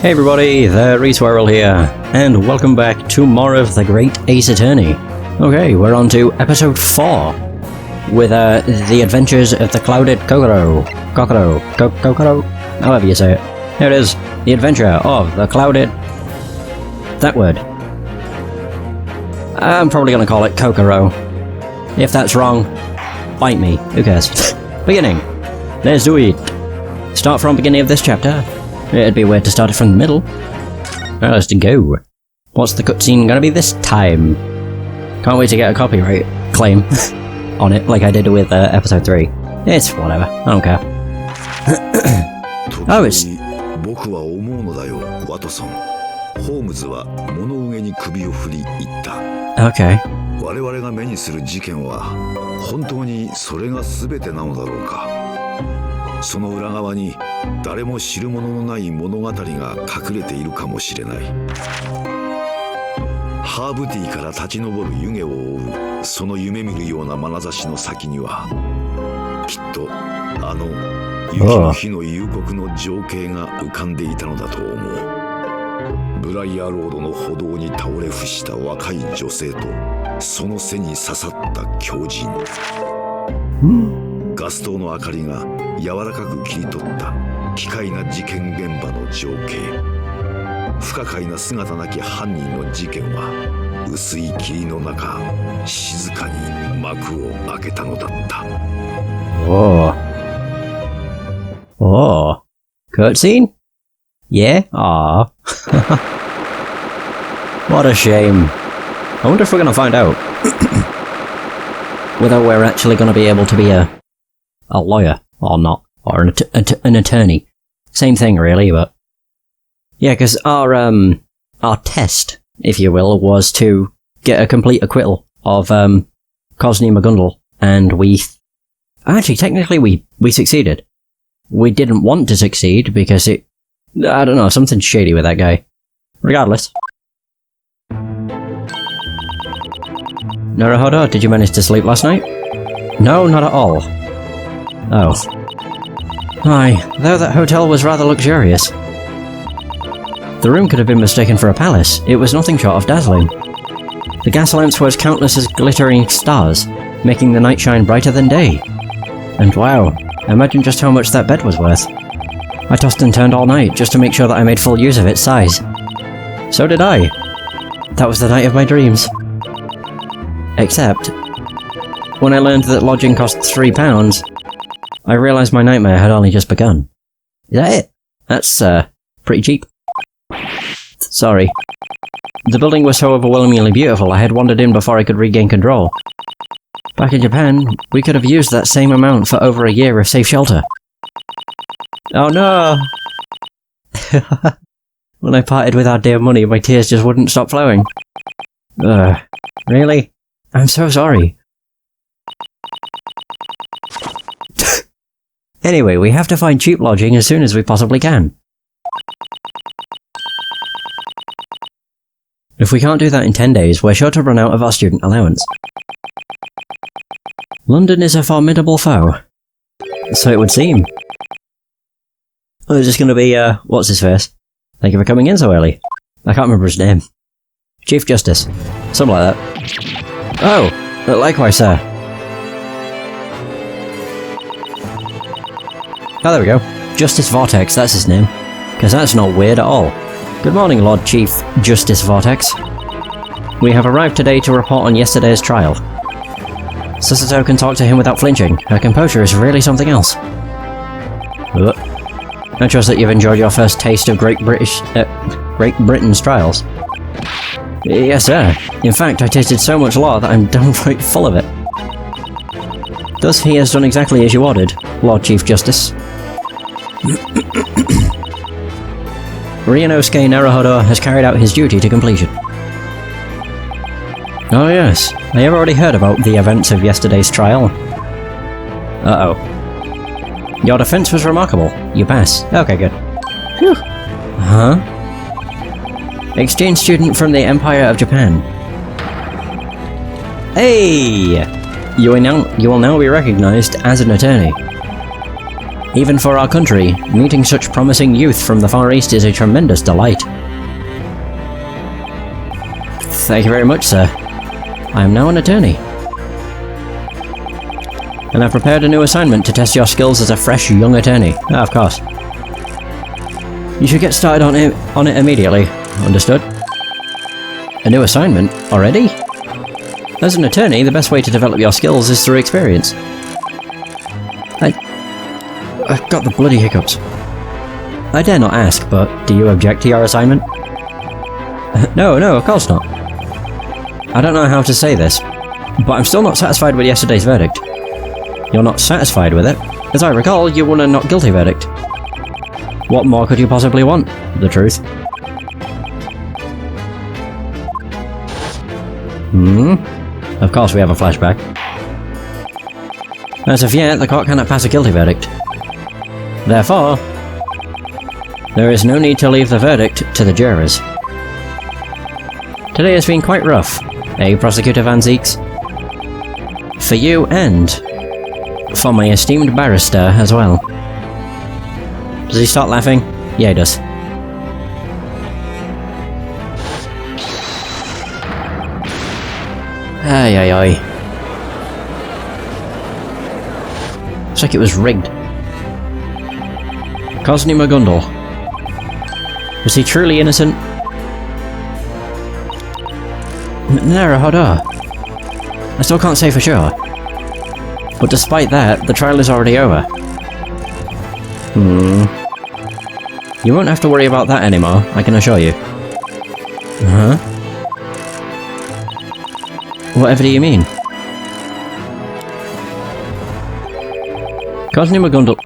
Hey everybody, the Reswirl here, and welcome back to more of The Great Ace Attorney. Okay, we're on to episode 4, with the adventures of the clouded Kokoro, however you say it. Here it is, the adventure of the clouded... that word. I'm probably gonna call it Kokoro. If that's wrong, bite me, who cares. Beginning. Let's do it. Start from beginning of this chapter. It'd be weird to start it from the middle. Let's go. What's the cutscene gonna be this time? Can't wait to get a copyright claim on it, like I did with episode 3. It's whatever, I don't care. Oh, it's... Okay. 我々が目にする事件は本当にそれが全てなのだろうか。その裏側に誰も知るもののない物語が隠れているかもしれない。ハーブティーから立ち上る湯気を追うその夢見るような眼差しの先にはきっとあの雪の日の夕刻の情景が浮かんでいたのだと思う。ブライアロードの歩道に倒れ伏した若い女性とその背に刺さった狂人。ガス灯の明かりが柔らかく切り取った奇怪な事件現場の情景。不可解な姿なき犯人の事件は薄い霧の中静かに幕を開けたのだった。Oh. Cutscene? Yeah? Aww. What a shame. I wonder if we're gonna find out whether we're actually gonna be able to be a lawyer or not, or an attorney. Same thing really, but yeah, because our test, if you will, was to get a complete acquittal of Kojima Gundel, and actually technically we succeeded. We didn't want to succeed because I don't know, something shady with that guy. Regardless. Naruhodo, did you manage to sleep last night? No, not at all. Oh. Aye, though that hotel was rather luxurious. The room could have been mistaken for a palace. It was nothing short of dazzling. The gas lamps were as countless as glittering stars, making the night shine brighter than day. And wow, imagine just how much that bed was worth. I tossed and turned all night just to make sure that I made full use of its size. So did I. That was the night of my dreams. Except, when I learned that lodging cost £3, I realised my nightmare had only just begun. Is that it? That's, pretty cheap. Sorry. The building was so overwhelmingly beautiful I had wandered in before I could regain control. Back in Japan, we could have used that same amount for over a year of safe shelter. Oh no! When I parted with our dear money, my tears just wouldn't stop flowing. Really? I'm so sorry. Anyway, we have to find cheap lodging as soon as we possibly can. If we can't do that in 10 days, we're sure to run out of our student allowance. London is a formidable foe. So it would seem. Oh, is this gonna be, what's his face? Thank you for coming in so early. I can't remember his name. Chief Justice. Something like that. Oh, likewise, sir. Oh, there we go. Justice Vortex, that's his name. Because that's not weird at all. Good morning, Lord Chief Justice Vortex. We have arrived today to report on yesterday's trial. Susato can talk to him without flinching. Her composure is really something else. I trust that you've enjoyed your first taste of Great Britain's trials. Yes, sir. In fact, I tasted so much law that I'm downright full of it. Thus, he has done exactly as you ordered, Lord Chief Justice. Ryunosuke Naruhodo has carried out his duty to completion. Oh yes, I have already heard about the events of yesterday's trial. Uh-oh. Your defense was remarkable. You pass. Okay, good. Phew. Huh? Exchange student from the Empire of Japan. Hey! You will now be recognized as an attorney. Even for our country, meeting such promising youth from the Far East is a tremendous delight. Thank you very much, sir. I am now an attorney. And I've prepared a new assignment to test your skills as a fresh young attorney. Ah, of course. You should get started on it immediately. Understood? A new assignment? Already? As an attorney, the best way to develop your skills is through experience. I've got the bloody hiccups. I dare not ask, but do you object to your assignment? No, of course not. I don't know how to say this, but I'm still not satisfied with yesterday's verdict. You're not satisfied with it? As I recall, you won a not guilty verdict. What more could you possibly want? The truth. Of course we have a flashback. As of yet, the court cannot pass a guilty verdict. Therefore, there is no need to leave the verdict to the jurors. Today has been quite rough, eh, Prosecutor Van Zeeks? For you and for my esteemed barrister as well. Does he start laughing? Yeah, he does. Ay. Looks like it was rigged. Kojima Gundel. Was he truly innocent? Naruhodo. I still can't say for sure. But despite that, the trial is already over. You won't have to worry about that anymore, I can assure you. Huh? Whatever do you mean? Kojima Gundel...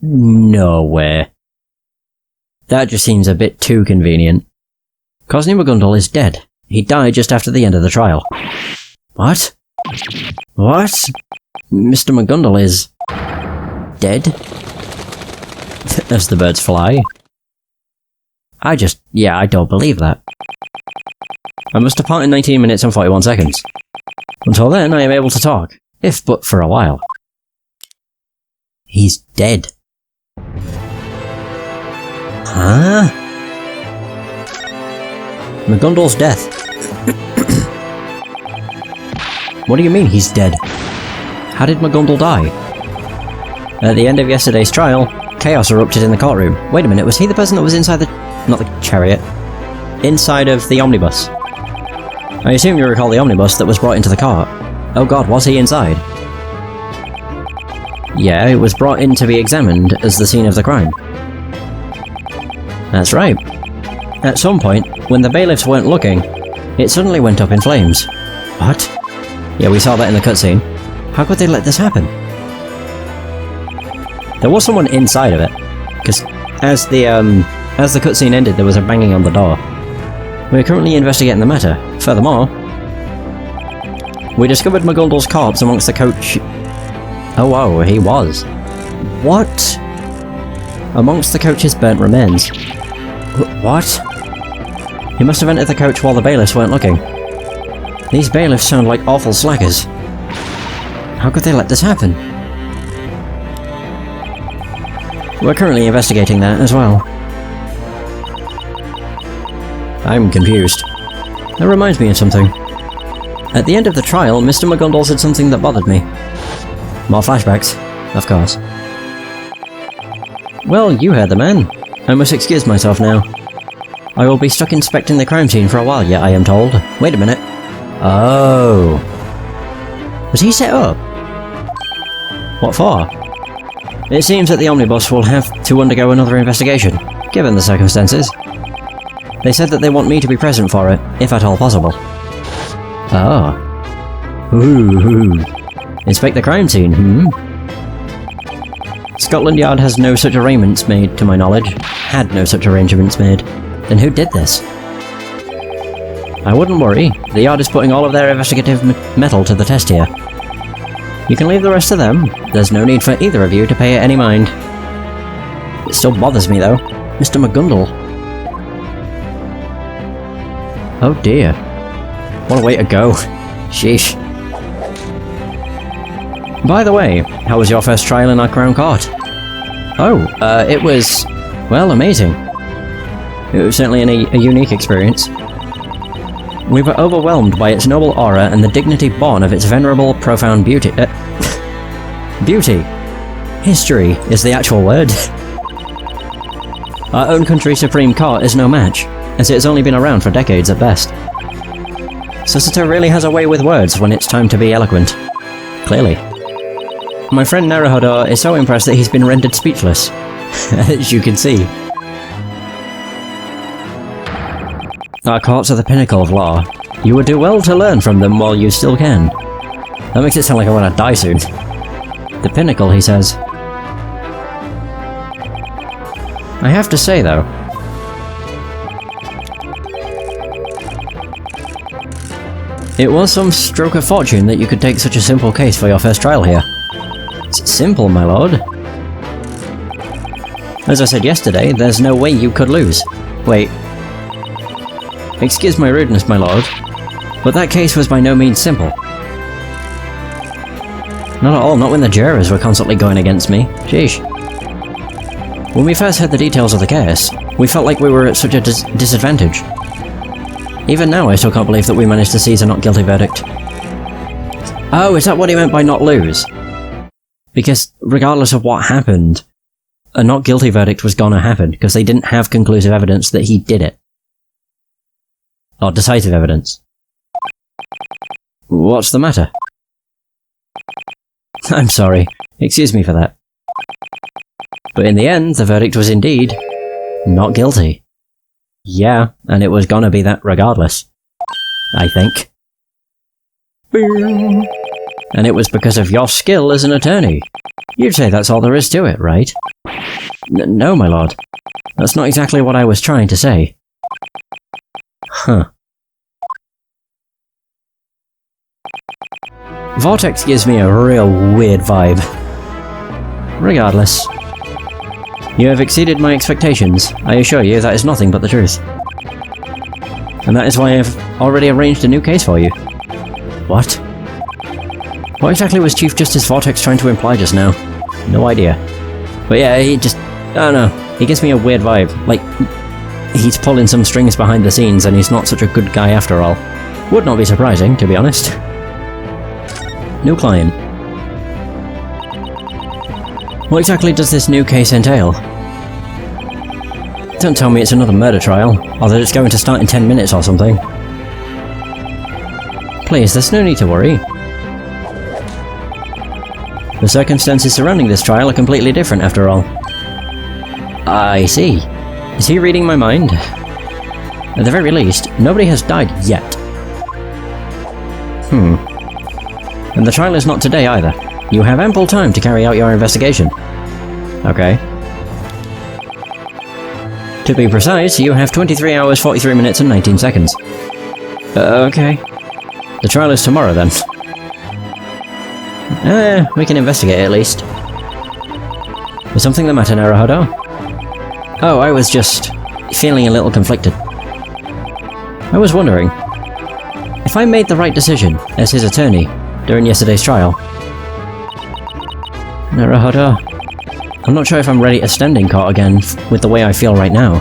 No way. That just seems a bit too convenient. Kojima Gundel is dead. He died just after the end of the trial. What? What? Mr. McGundle is... dead? As the birds fly. I don't believe that. I must depart in 19 minutes and 41 seconds. Until then, I am able to talk, if but for a while. He's dead. Huh? McGundle's death. What do you mean he's dead? How did McGundle die? At the end of yesterday's trial, chaos erupted in the courtroom. Wait a minute, was he the person that was inside the... not the chariot. Inside of the omnibus. I assume you recall the omnibus that was brought into the court. Oh god, was he inside? Yeah, it was brought in to be examined as the scene of the crime. That's right. At some point, when the bailiffs weren't looking, it suddenly went up in flames. What? Yeah, we saw that in the cutscene. How could they let this happen? There was someone inside of it, because as the cutscene ended, there was a banging on the door. We're currently investigating the matter. Furthermore, we discovered McGundle's corpse amongst the coach... Oh wow, he was. What? Amongst the coach's burnt remains. What? He must have entered the coach while the bailiffs weren't looking. These bailiffs sound like awful slackers. How could they let this happen? We're currently investigating that as well. I'm confused. That reminds me of something. At the end of the trial, Mr. McGundle said something that bothered me. More flashbacks, of course. Well, you heard the man. I must excuse myself now. I will be stuck inspecting the crime scene for a while yet, I am told. Wait a minute. Oh. Was he set up? What for? It seems that the omnibus will have to undergo another investigation, given the circumstances. They said that they want me to be present for it, if at all possible. Oh. Ooh. Inspect the crime scene, Scotland Yard has no such arrangements made, to my knowledge. Had no such arrangements made. Then who did this? I wouldn't worry. The Yard is putting all of their investigative metal to the test here. You can leave the rest to them. There's no need for either of you to pay it any mind. It still bothers me, though. Mr. McGundle. Oh dear. What a way to go. Sheesh. By the way, how was your first trial in our Crown Court? Oh, it was, well, amazing. It was certainly a unique experience. We were overwhelmed by its noble aura and the dignity born of its venerable, profound beauty. Beauty. History is the actual word. Our own country's Supreme Court is no match, as it has only been around for decades at best. Susato really has a way with words when it's time to be eloquent. Clearly. My friend Naruhodo is so impressed that he's been rendered speechless, as you can see. Our courts are the pinnacle of law. You would do well to learn from them while you still can. That makes it sound like I want to die soon. The pinnacle, he says. I have to say, though, it was some stroke of fortune that you could take such a simple case for your first trial here. It's simple, my lord. As I said yesterday, there's no way you could lose. Wait. Excuse my rudeness, my lord, but that case was by no means simple. Not at all, not when the jurors were constantly going against me. Sheesh. When we first heard the details of the case, we felt like we were at such a disadvantage. Even now, I still can't believe that we managed to seize a not guilty verdict. Oh, is that what he meant by not lose? Because regardless of what happened, a not guilty verdict was gonna happen, because they didn't have conclusive evidence that he did it. Or decisive evidence. What's the matter? I'm sorry. Excuse me for that. But in the end, the verdict was indeed not guilty. Yeah, and it was gonna be that regardless. I think. And it was because of your skill as an attorney. You'd say that's all there is to it, right? No, my lord. That's not exactly what I was trying to say. Huh. Vortex gives me a real weird vibe. Regardless. You have exceeded my expectations. I assure you that is nothing but the truth. And that is why I have already arranged a new case for you. What? What exactly was Chief Justice Vortex trying to imply just now? No idea. But yeah, he just... I don't know. He gives me a weird vibe. Like, he's pulling some strings behind the scenes and he's not such a good guy after all. Would not be surprising, to be honest. New client. What exactly does this new case entail? Don't tell me it's another murder trial, or that it's going to start in 10 minutes or something. Please, there's no need to worry. The circumstances surrounding this trial are completely different after all. I see. Is he reading my mind? At the very least, nobody has died yet. And the trial is not today either. You have ample time to carry out your investigation. Okay. To be precise, you have 23 hours, 43 minutes and 19 seconds. Okay. The trial is tomorrow then. We can investigate at least. Is something the matter, Naruhodo? Oh, I was just feeling a little conflicted. I was wondering, if I made the right decision as his attorney during yesterday's trial. Naruhodo, I'm not sure if I'm ready to stand in court again with the way I feel right now.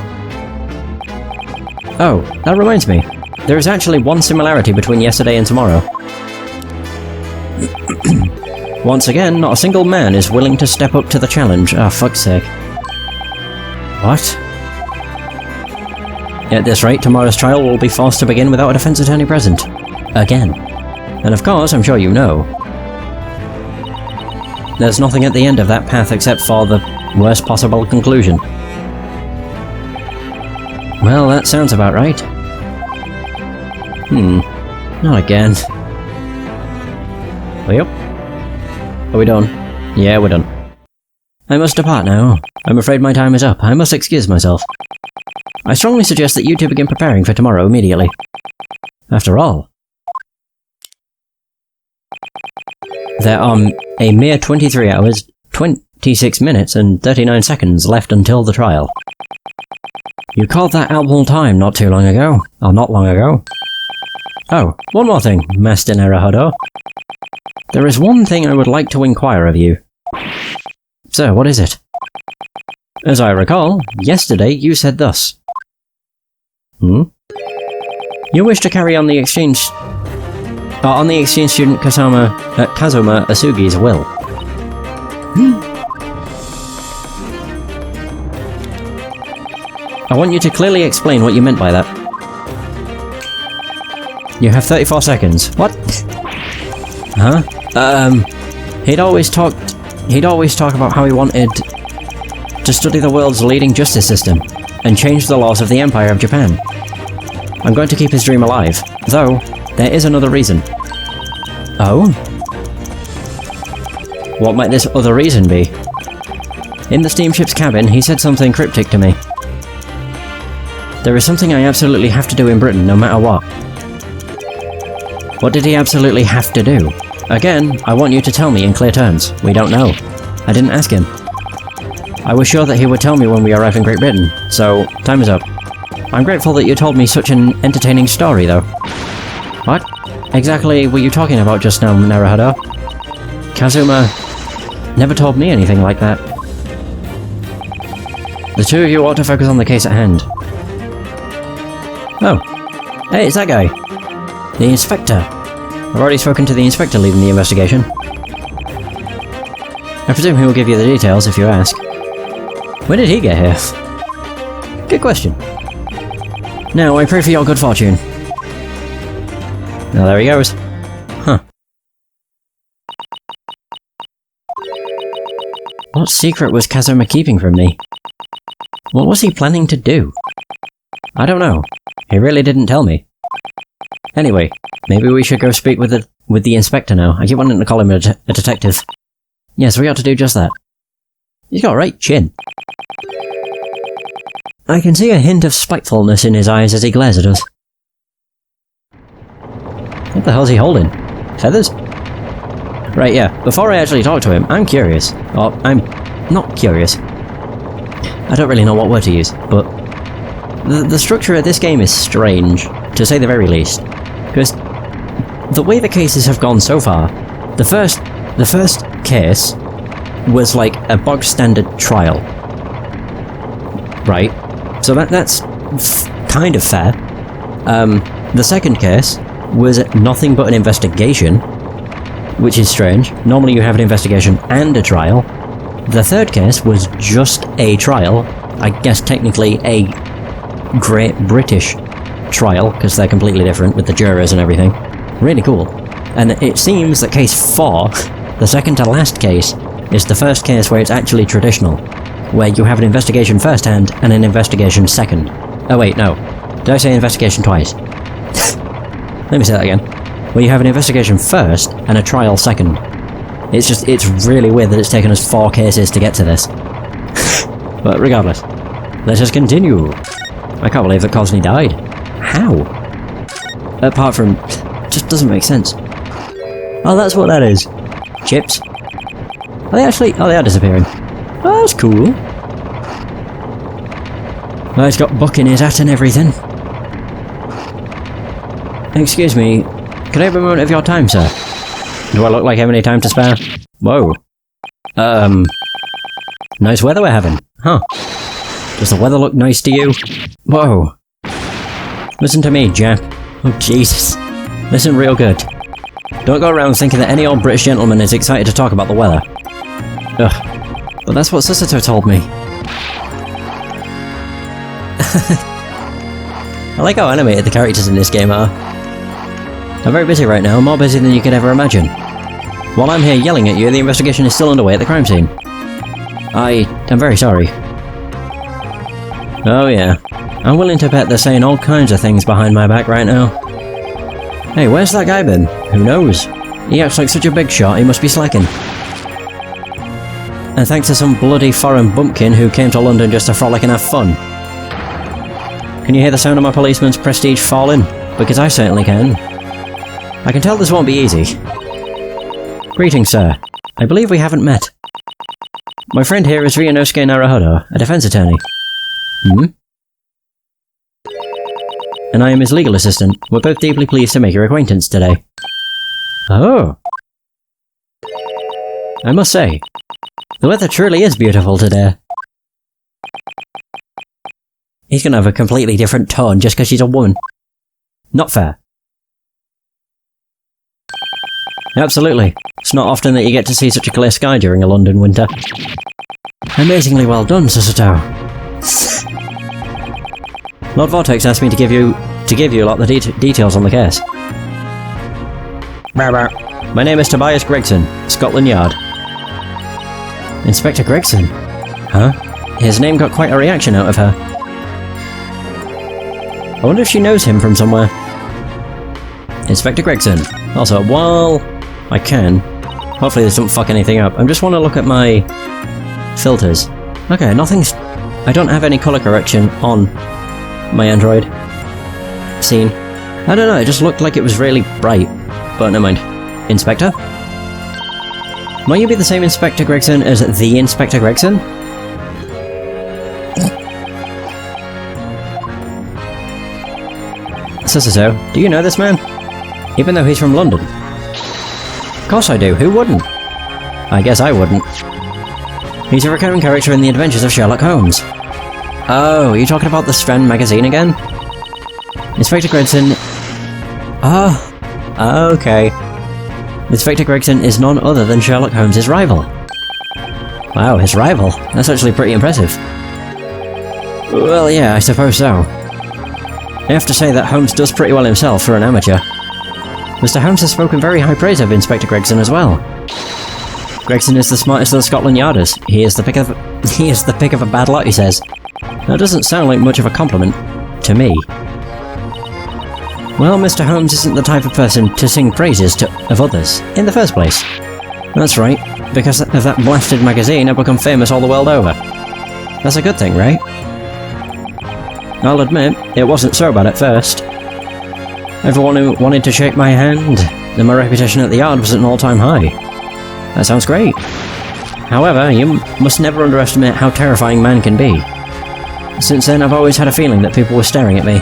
Oh, that reminds me. There is actually one similarity between yesterday and tomorrow. Once again, not a single man is willing to step up to the challenge. Ah, fuck's sake. What? At this rate, tomorrow's trial will be forced to begin without a defense attorney present. Again. And of course, I'm sure you know, there's nothing at the end of that path except for the worst possible conclusion. Well, that sounds about right. Not again. Yep. Are we done? Yeah, we're done. I must depart now. I'm afraid my time is up. I must excuse myself. I strongly suggest that you two begin preparing for tomorrow immediately. After all, there are a mere 23 hours, 26 minutes and 39 seconds left until the trial. You called that ample time not too long ago. Or not long ago. Oh, one more thing, Master Naruhodo. There is one thing I would like to inquire of you. Sir, what is it? As I recall, yesterday you said thus. You wish to carry on the exchange... on the exchange student Kazuma Asugi's will. I want you to clearly explain what you meant by that. You have 34 seconds. What? Huh? He'd always talk about how he wanted to study the world's leading justice system and change the laws of the Empire of Japan. I'm going to keep his dream alive, though there is another reason. Oh? What might this other reason be? In the steamship's cabin, he said something cryptic to me. There is something I absolutely have to do in Britain, no matter what. What did he absolutely have to do? Again, I want you to tell me in clear terms. We don't know. I didn't ask him. I was sure that he would tell me when we arrive in Great Britain, so time is up. I'm grateful that you told me such an entertaining story, though. What exactly were you talking about just now, Naruhodo? Kazuma never told me anything like that. The two of you ought to focus on the case at hand. Oh. Hey, it's that guy. The Inspector. I've already spoken to the Inspector leading the investigation. I presume he will give you the details if you ask. When did he get here? Good question. Now, I pray for your good fortune. Now there he goes. Huh. What secret was Kazuma keeping from me? What was he planning to do? I don't know. He really didn't tell me. Anyway, maybe we should go speak with the Inspector now. I keep wanting to call him a detective. Yes, we ought to do just that. He's got a right chin. I can see a hint of spitefulness in his eyes as he glares at us. What the hell's he holding? Feathers? Right, yeah. Before I actually talk to him, I'm curious. Or, I'm not curious. I don't really know what word to use, but... The structure of this game is strange, to say the very least. Because the way the cases have gone so far, the first case was like a bog standard trial. Right? So that's kind of fair. The second case was nothing but an investigation, which is strange. Normally you have an investigation and a trial. The third case was just a trial. I guess technically a Great British trial, because they're completely different with the jurors and everything. Really cool. And it seems that case 4, the second to last case, is the first case where it's actually traditional, where you have an investigation first hand and an investigation second. Oh wait, no. Did I say investigation twice? Let me say that again. Where you have an investigation first and a trial second. It's really weird that it's taken us 4 cases to get to this. But regardless, let us continue. I can't believe that Cosney died. How? Apart from... just doesn't make sense. Oh, that's what that is. Chips. Are they actually... oh, they are disappearing. Oh, that's cool. Oh, he's got Buck in his hat and everything. Excuse me, could I have a moment of your time, sir? Do I look like I have any time to spare? Whoa. Nice weather we're having. Huh. Does the weather look nice to you? Whoa. Listen to me, Jap. Oh, Jesus. Listen real good. Don't go around thinking that any old British gentleman is excited to talk about the weather. Ugh. But that's what Susato told me. I like how animated the characters in this game are. I'm very busy right now, more busy than you could ever imagine. While I'm here yelling at you, the investigation is still underway at the crime scene. I'm very sorry. Oh yeah. I'm willing to bet they're saying all kinds of things behind my back right now. Hey, where's that guy been? Who knows? He acts like such a big shot, he must be slacking. And thanks to some bloody foreign bumpkin who came to London just to frolic and have fun. Can you hear the sound of my policeman's prestige falling? Because I certainly can. I can tell this won't be easy. Greetings, sir. I believe we haven't met. My friend here is Ryunosuke Naruhodo, a defense attorney. and I am his legal assistant. We're both deeply pleased to make your acquaintance today. Oh. I must say, the weather truly is beautiful today. He's gonna have a completely different tone just because she's a woman. Not fair. Absolutely. It's not often that you get to see such a clear sky during a London winter. Amazingly well done, Susato. Lord Vortex asked me to give you a lot of the details on the case. My name is Tobias Gregson, Scotland Yard. Inspector Gregson? Huh? His name got quite a reaction out of her. I wonder if she knows him from somewhere. Inspector Gregson. Also, while I can, hopefully this don't fuck anything up, I just want to look at my filters. Okay, I don't have any colour correction on my Android scene. I don't know, it just looked like it was really bright. But never mind. Inspector? Might you be the same Inspector Gregson as the Inspector Gregson? So, do you know this man? Even though he's from London? Of course I do, who wouldn't? I guess I wouldn't. He's a recurring character in the adventures of Sherlock Holmes. Oh, are you talking about the Strand magazine again? Inspector Gregson... Oh, okay. Inspector Gregson is none other than Sherlock Holmes' rival. Wow, his rival? That's actually pretty impressive. Well, yeah, I suppose so. I have to say that Holmes does pretty well himself for an amateur. Mr. Holmes has spoken very high praise of Inspector Gregson as well. Gregson is the smartest of the Scotland Yarders. He is the pick of a bad lot, he says. That doesn't sound like much of a compliment to me. Well, Mr. Holmes isn't the type of person to sing praises of others in the first place. That's right. Because of that blasted magazine, I've become famous all the world over. That's a good thing, right? I'll admit, it wasn't so bad at first. Everyone who wanted to shake my hand, and my reputation at the yard was at an all-time high. That sounds great. However, you must never underestimate how terrifying man can be. Since then, I've always had a feeling that people were staring at me.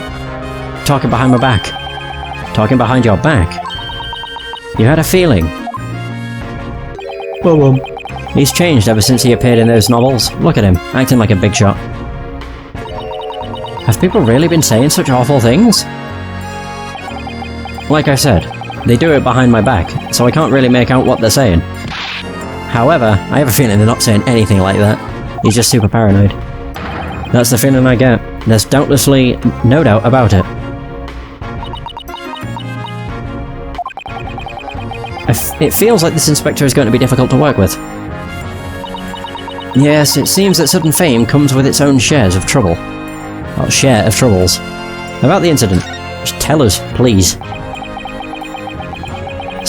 Talking behind my back. Talking behind your back. You had a feeling. Well, he's changed ever since he appeared in those novels. Look at him, acting like a big shot. Have people really been saying such awful things? Like I said, they do it behind my back, so I can't really make out what they're saying. However, I have a feeling they're not saying anything like that. He's just super paranoid. That's the feeling I get. There's doubtlessly no doubt about it. It feels like this inspector is going to be difficult to work with. Yes, it seems that sudden fame comes with its own shares of trouble. Or share of troubles. About the incident. Just tell us, please.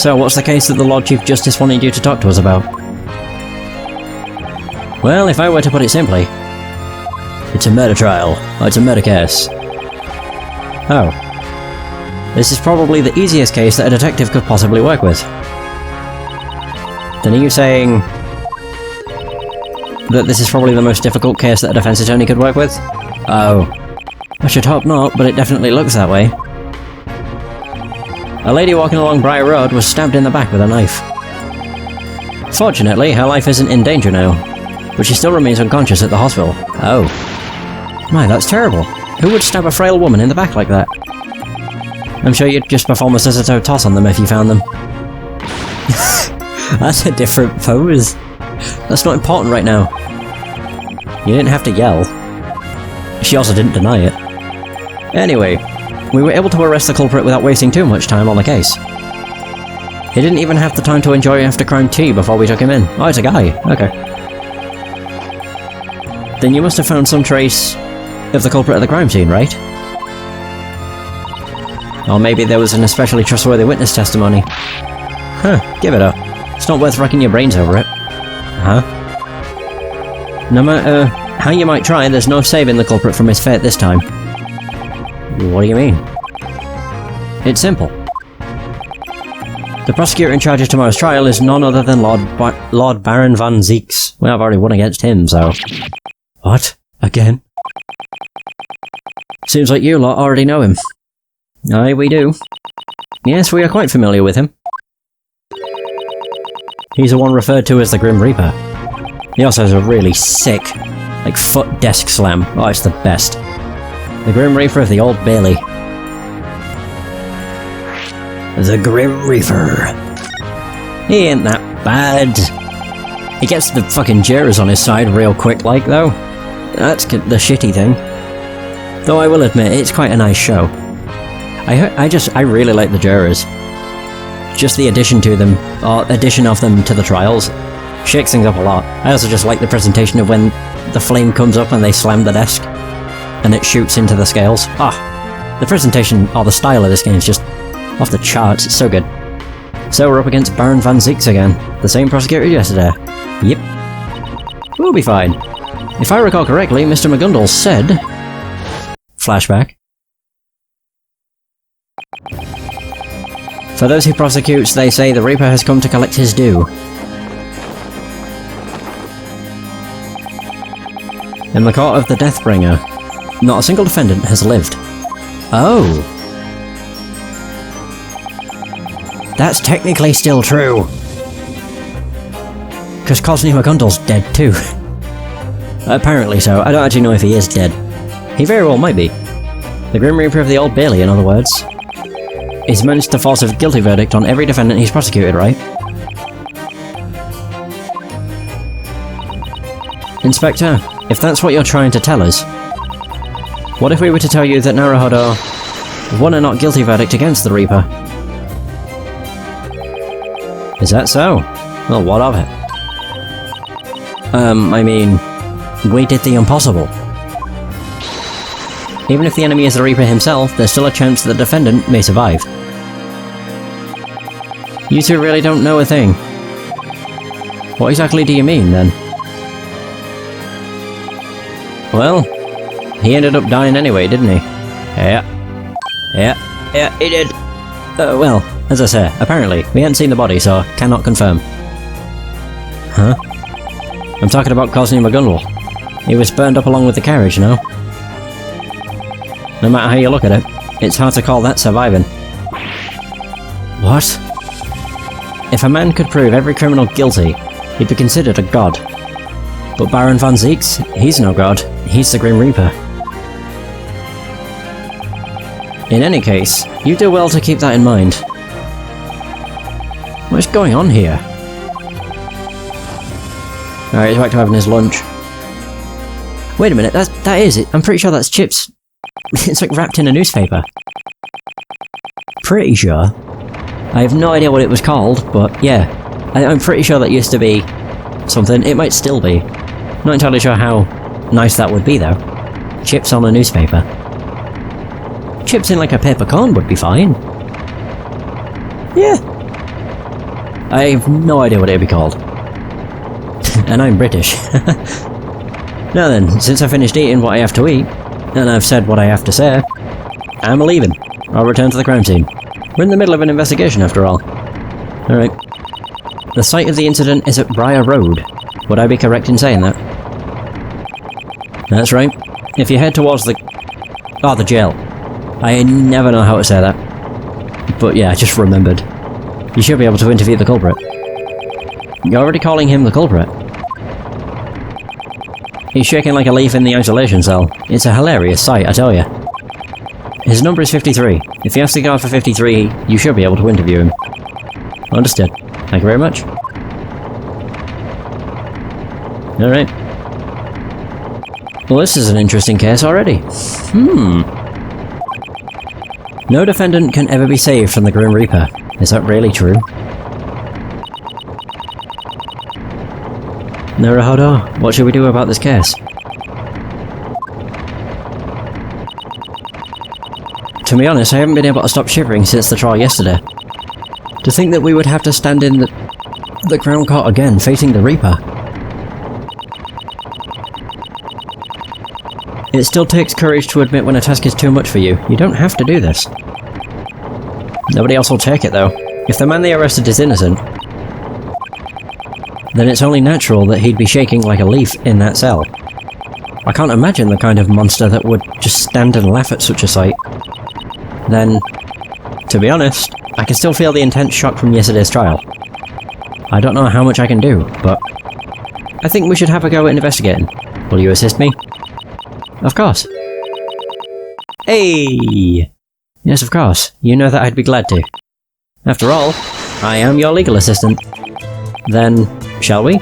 So, what's the case that the Lord Chief Justice wanted you to talk to us about? Well, if I were to put it simply, it's a murder trial. Or it's a murder case. Oh. This is probably the easiest case that a detective could possibly work with. Then are you saying that this is probably the most difficult case that a defense attorney could work with? Oh. I should hope not, but it definitely looks that way. A lady walking along Briar Road was stabbed in the back with a knife. Fortunately, her life isn't in danger now, but she still remains unconscious at the hospital. Oh. My, that's terrible. Who would stab a frail woman in the back like that? I'm sure you'd just perform a Susato toss on them if you found them. That's a different pose. That's not important right now. You didn't have to yell. She also didn't deny it. Anyway, we were able to arrest the culprit without wasting too much time on the case. He didn't even have the time to enjoy after-crime tea before we took him in. Oh, it's a guy. Okay. Then you must have found some trace of the culprit at the crime scene, right? Or maybe there was an especially trustworthy witness testimony. Huh, give it up. It's not worth racking your brains over it. Huh? No matter how you might try, there's no saving the culprit from his fate this time. What do you mean? It's simple. The prosecutor in charge of tomorrow's trial is none other than Lord Baron Van Zeeks. Well, I've already won against him, so... What? Again? Seems like you lot already know him. Aye, we do. Yes, we are quite familiar with him. He's the one referred to as the Grim Reaper. He also has a really sick, like, foot desk slam. Oh, it's the best. The Grim Reaper of the Old Bailey. The Grim Reaper. He ain't that bad. He gets the fucking jurors on his side real quick, like, though. That's the shitty thing. Though I will admit, it's quite a nice show. I really like the jurors. Just the addition to them, or addition of them to the trials, shakes things up a lot. I also just like the presentation of when the flame comes up and they slam the desk, and it shoots into the scales. Ah, the presentation, or the style of this game is just off the charts, it's so good. So we're up against Baron Van Zieks again, the same prosecutor yesterday. Yep. We'll be fine. If I recall correctly, Mr. McGundle said... Flashback. For those he prosecutes, they say the Reaper has come to collect his due. In the court of the Deathbringer, not a single defendant has lived. Oh! That's technically still true! Because Cosney McGundle's dead too. Apparently so. I don't actually know if he is dead. He very well might be. The Grim Reaper of the Old Bailey, in other words. He's managed to force a guilty verdict on every defendant he's prosecuted, right? Inspector, if that's what you're trying to tell us, what if we were to tell you that Naruhodo won a not guilty verdict against the Reaper? Is that so? Well, what of it? I mean, we did the impossible. Even if the enemy is the Reaper himself, there's still a chance that the defendant may survive. You two really don't know a thing. What exactly do you mean, then? Well, he ended up dying anyway, didn't he? Yeah, he did. Well, as I say, apparently, we hadn't seen the body, so cannot confirm. Huh? I'm talking about Cosney McGundle. He was burned up along with the carriage, no? No matter how you look at it, it's hard to call that surviving. What? If a man could prove every criminal guilty, he'd be considered a god. But Baron Van Zieks, he's no god, he's the Grim Reaper. In any case, you do well to keep that in mind. What's going on here? Alright, he's back to having his lunch. Wait a minute, that is it. I'm pretty sure that's chips. It's like wrapped in a newspaper. Pretty sure. I have no idea what it was called, but yeah. I'm pretty sure that used to be something. It might still be. Not entirely sure how nice that would be, though. Chips on a newspaper. Chips in like a paper cone would be fine. Yeah. I have no idea what it would be called. And I'm British. Now then, since I finished eating what I have to eat, and I've said what I have to say, I'm leaving. I'll return to the crime scene. We're in the middle of an investigation, after all. Alright. The site of the incident is at Briar Road. Would I be correct in saying that? That's right. If you head towards the jail. I never know how to say that. But yeah, I just remembered. You should be able to interview the culprit. You're already calling him the culprit? He's shaking like a leaf in the isolation cell. It's a hilarious sight, I tell you. His number is 53. If you ask the guard for 53, you should be able to interview him. Understood. Thank you very much. Alright. Well, this is an interesting case already. No defendant can ever be saved from the Grim Reaper. Is that really true? Naruhodo, what should we do about this case? To be honest, I haven't been able to stop shivering since the trial yesterday. To think that we would have to stand in the Crown Court again, facing the Reaper. It still takes courage to admit when a task is too much for you. You don't have to do this. Nobody else will take it, though. If the man they arrested is innocent, then it's only natural that he'd be shaking like a leaf in that cell. I can't imagine the kind of monster that would just stand and laugh at such a sight. then, to be honest, I can still feel the intense shock from yesterday's trial. I don't know how much I can do, but I think we should have a go at investigating. Will you assist me? Of course. Hey! Yes, of course. You know that I'd be glad to. After all, I am your legal assistant. Then, shall we?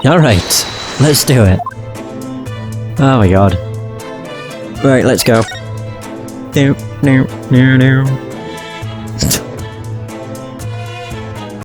Alright, let's do it. Oh my god. Right, let's go.